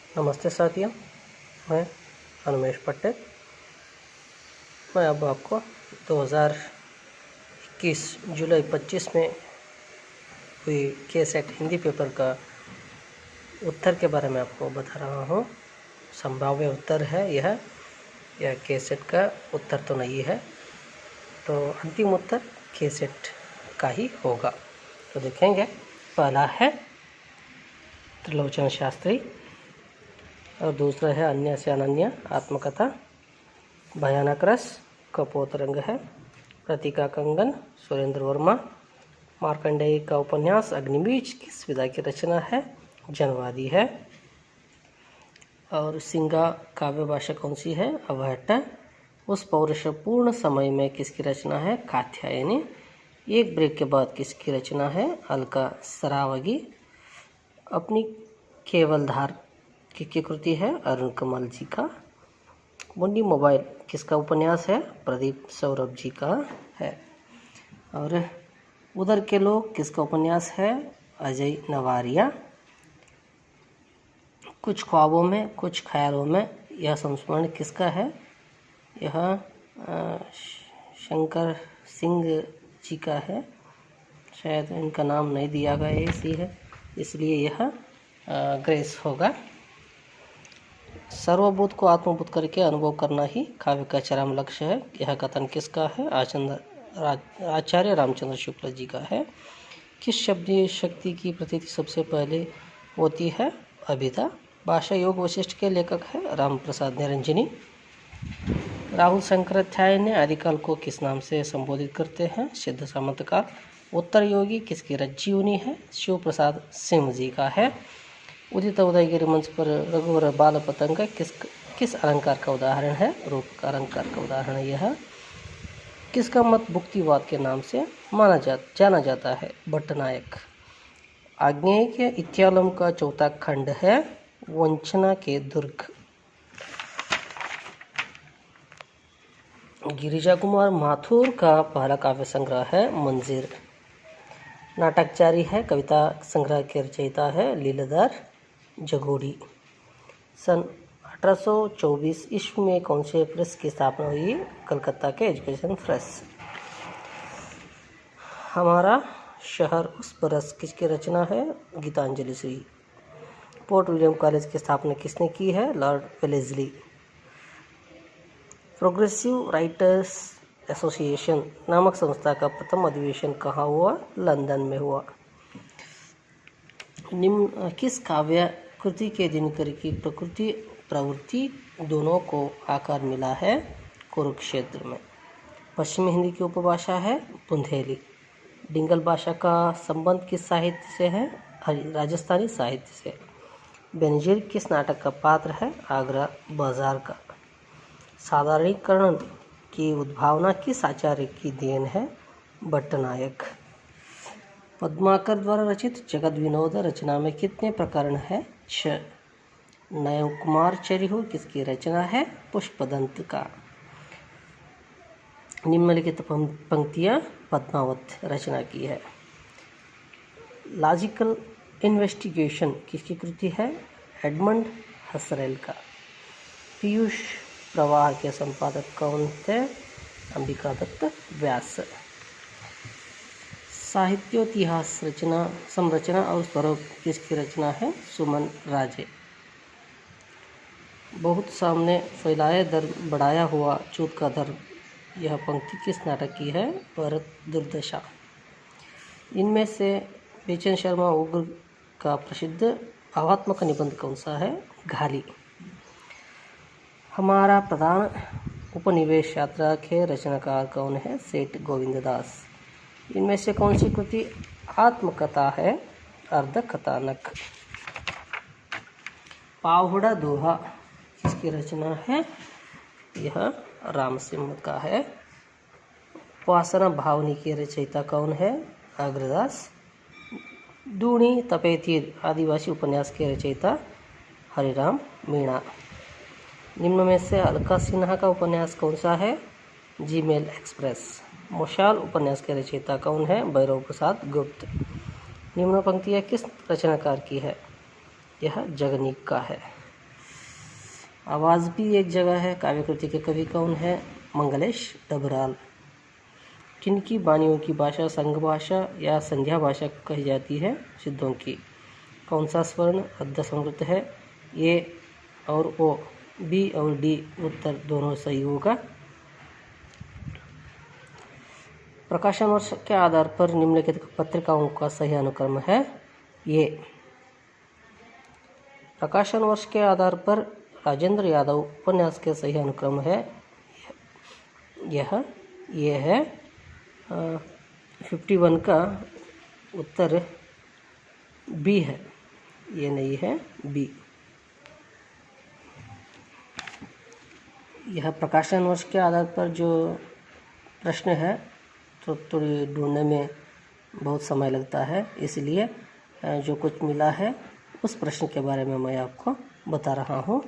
नमस्ते साथियों, मैं अनुमेश पटेल। मैं अब आपको 2021 जुलाई 25 में हुई केसेट हिंदी पेपर का उत्तर के बारे में आपको बता रहा हूँ। संभाव्य उत्तर है यह केसेट का उत्तर तो नहीं है, तो अंतिम उत्तर केसेट का ही होगा। तो देखेंगे, पहला है त्रिलोचन शास्त्री और दूसरा है अन्य से अनन्य आत्मकथा, भयानक रस कपोतरंग है, प्रतिका कंगन सुरेंद्र वर्मा, मार्कंडेय का उपन्यास अग्निबीज किस विधा की रचना है, जनवादी है, और सिंगा काव्य भाषा कौन सी है, अवहट्टा, उस पौरुषपूर्ण समय में किसकी रचना है, कात्यायनी, एक ब्रेक के बाद किसकी रचना है, अलका सरावगी, अपनी केवलधार की कृति है, अरुण कमल जी का, मुंडी मोबाइल किसका उपन्यास है, प्रदीप सौरभ जी का है, और उधर के लोग किसका उपन्यास है, अजय नवारिया, कुछ ख्वाबों में कुछ ख्यालों में यह संस्मरण किसका है, यह शंकर सिंह जी का है, शायद इनका नाम नहीं दिया गया इसी है, इसलिए यह ग्रेस होगा। सर्वभूत को आत्मभूत करके अनुभव करना ही काव्य का चरम लक्ष्य है, यह कथन किसका है, आचार्य रामचंद्र शुक्ल जी का है। किस शब्दीय शक्ति की प्रतीति सबसे पहले होती है, अभिधा, भाषा योग वशिष्ठ के लेखक है राम प्रसाद निरंजनी। राहुल शंकराचार्य ने आदिकाल को किस नाम से संबोधित करते हैं, सिद्ध सामंतकाल। उत्तर योगी किसकी रज्जीवनी है, शिव प्रसाद सिंह जी का है। उदित उदयगिरी मंच पर रघुवर बाल पतंग किस अलंकार का उदाहरण है, रूप का अलंकार का उदाहरण है यह। किसका मत भुक्तिवाद के नाम से जाना जाता है, भट्टनायक। आग्नेय के इत्यालम का चौथा खंड है, वंचना के दुर्ग। गिरिजा कुमार माथुर का पहला काव्य संग्रह है, मंजीर। नाटक जारी है, कविता संग्रह के रचयिता है लीलाधर जगोड़ी। सन 1824 ईस्वी में कौन से प्रेस की स्थापना हुई, कलकत्ता के एजुकेशन प्रेस। हमारा शहर उस बरस किसकी रचना है, Geetanjali Shree. Fort William college की स्थापना किसने की है, Lord Wellesley. Progressive writers association नामक संस्था का प्रथम अधिवेशन कहाँ हुआ, लंदन में हुआ। निम्न किस काव्य कृति के दिनकर की प्रकृति प्रवृत्ति दोनों को आकार मिला है, कुरुक्षेत्र में। पश्चिमी हिंदी की उपभाषा है बुंदेली। डिंगल भाषा का संबंध किस साहित्य से है, राजस्थानी साहित्य से। बेनजीर किस नाटक का पात्र है, आगरा बाजार का। साधारणीकरण की उद्भावना किस आचार्य की देन है, भट्टनायक। पद्माकर द्वारा रचित जगत विनोद रचना में कितने प्रकरण है, 6। नयन कुमार चरिहु किसकी रचना है, पुष्पदंत का। निम्नलिखित पंक्तियाँ पद्मावत रचना की है। लॉजिकल इन्वेस्टिगेशन किसकी कृति है, एडमंड हसरेल का। पीयूष प्रवाह के संपादक कौन थे, अंबिका दत्त व्यास। साहित्योतिहास रचना संरचना और स्वरूप किसकी रचना है, सुमन राजे। बहुत सामने फैलाए दर बढ़ाया हुआ चूत का दर, यह पंक्ति किस नाटक की है, भरत दुर्दशा। इनमें से बेचन शर्मा उग्र का प्रसिद्ध भावात्मक निबंध कौन सा है, घाली। हमारा प्रधान उपनिवेश यात्रा के रचनाकार कौन है, सेठ गोविंददास। इनमें से कौन सी कृति आत्मकथा है, अर्धकथानक। पाहुड़ा दोहा किसकी रचना है, यह राम सिंह का है। वासना भावनी के रचयिता कौन है, अग्रदास। दूणी तपेतीर आदिवासी उपन्यास के रचयिता हरिराम मीणा। निम्न में से अलका सिन्हा का उपन्यास कौन सा है, जीमेल एक्सप्रेस। मशाल उपन्यास के रचयिता कौन है, भैरव प्रसाद गुप्त। निम्न पंक्तियाँ किस रचनाकार की है, यह जगनीक का है। आवाज़ भी एक जगह है। काव्यकृति के कवि कौन है? मंगलेश डबराल। किनकी वाणियों की भाषा संघ भाषा या संध्या भाषा कही जाती है? सिद्धों की। कौन सा स्वर्ण अर्ध संवृत है? ए और ओ। बी और डी उत्तर दोनों सही होगा। प्रकाशन वर्ष के आधार पर निम्नलिखित पत्रिकाओं का सही अनुक्रम है? ये प्रकाशन वर्ष के आधार पर राजेंद्र यादव उपन्यास के सही अनुक्रम है ये है 51 का उत्तर बी है, ये नहीं है बी। यह प्रकाशन वर्ष के आधार पर जो प्रश्न है तो थोड़ी ढूंढने में बहुत समय लगता है, इसलिए जो कुछ मिला है उस प्रश्न के बारे में मैं आपको बता रहा हूँ।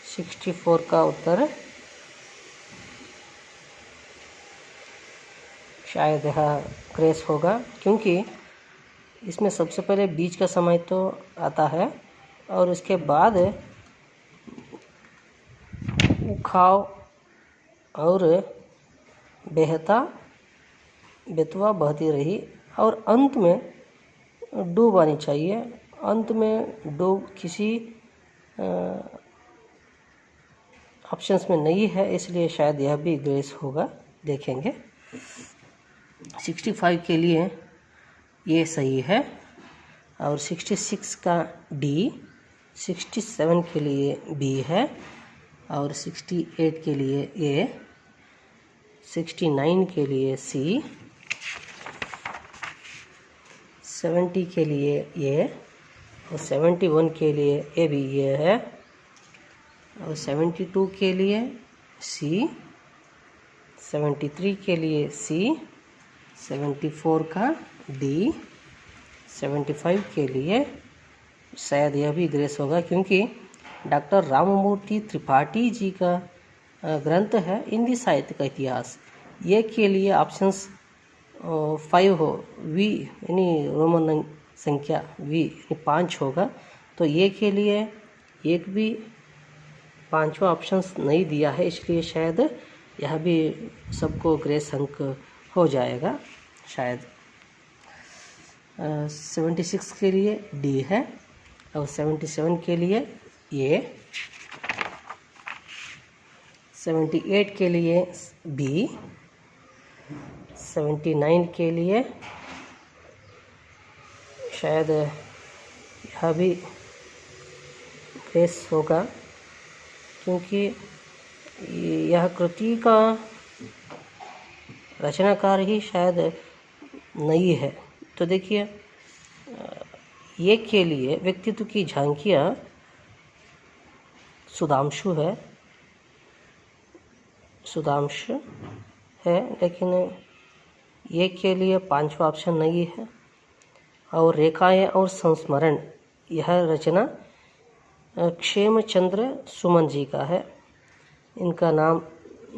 सिक्सटी 64 का उत्तर शायद यह क्रेस होगा, क्योंकि इसमें सबसे पहले बीज का समय तो आता है और उसके बाद उखाव और बेतवा बहती रही और अंत में डूब आनी चाहिए। अंत में डूब किसी ऑप्शंस में नहीं है, इसलिए शायद यह भी ग्रेस होगा, देखेंगे। 65 के लिए ये सही है और 66 का डी, 67 के लिए बी है और 68 के लिए ए, 69 के लिए सी, 70 के लिए ए और 71 के लिए ए भी ये है और 72 के लिए सी, 73 के लिए सी, 74 का डी, 75 के लिए शायद यह भी ग्रेस होगा, क्योंकि डॉक्टर राममूर्ति त्रिपाठी जी का ग्रंथ है हिंदी साहित्य का इतिहास। ये के लिए ऑप्शंस 5 हो, वी यानी रोमन संख्या वी यानी 5 होगा, तो ये के लिए एक भी 5वां ऑप्शंस नहीं दिया है, इसलिए शायद यह भी सबको ग्रेस अंक हो जाएगा शायद। 76 के लिए डी है और 77 के लिए ए, 78 के लिए बी, 79 के लिए शायद यह भी ग्रेस होगा, क्योंकि यह कृति का रचनाकार ही शायद नहीं है। तो देखिए, ये के लिए व्यक्तित्व की झांकियाँ सुधांशु है, लेकिन ये के लिए 5वां ऑप्शन नहीं है। और रेखाएं और संस्मरण, यह रचना क्षेमचंद्र सुमन जी का है, इनका नाम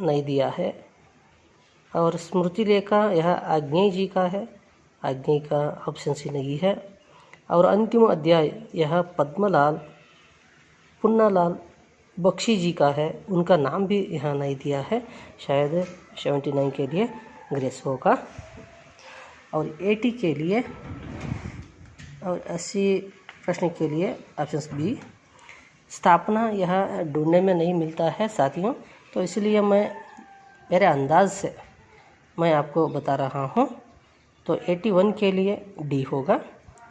नहीं दिया है। और स्मृति लेखा यह आग्नेय जी का है, आग्नेय का ऑप्शन सी नहीं है। और अंतिम अध्याय यह पुन्नालाल बख्शी जी का है, उनका नाम भी यहाँ नहीं दिया है, शायद 79 के लिए ग्रेस होगा। और 80 के लिए और 80 प्रश्न के लिए ऑप्शन बी। स्थापना यह ढूंढने में नहीं मिलता है साथियों, तो इसलिए मैं मेरे अंदाज से मैं आपको बता रहा हूँ। तो 81 के लिए डी होगा,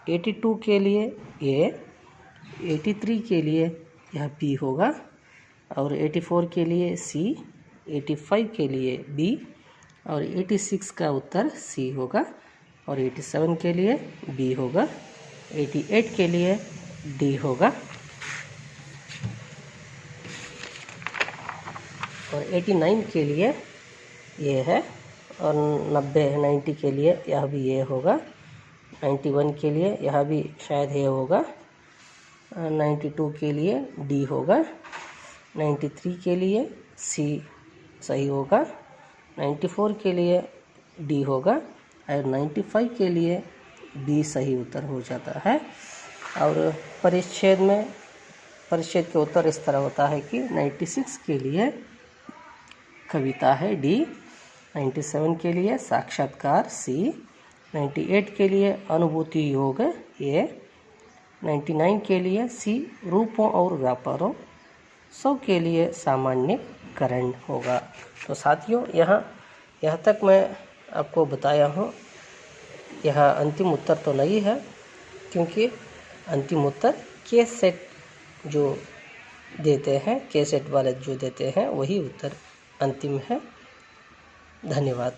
82 के लिए ए, 83 के लिए यह बी होगा और 84 के लिए सी, 85 के लिए बी और 86 का उत्तर सी होगा और 87 के लिए बी होगा, 88 के लिए डी होगा और 89 के लिए ये है और 90 के लिए यह भी ये होगा, 91 के लिए यह भी शायद ये होगा, 92 के लिए डी होगा, 93 के लिए सी सही होगा, 94 के लिए डी होगा और 95 के लिए बी सही उत्तर हो जाता है। और परिच्छेद के उत्तर इस तरह होता है कि 96 के लिए कविता है डी, 97 के लिए साक्षात्कार सी, 98 के लिए अनुभूति योग ए, 99 के लिए सी रूपों और व्यापारों, 100 के लिए सामान्यीकरण होगा। तो साथियों यहाँ तक मैं आपको बताया हूँ। यह अंतिम उत्तर तो नहीं है, क्योंकि अंतिम उत्तर के सेट जो देते हैं, के सेट वाले जो देते हैं वही उत्तर अंतिम है। धन्यवाद।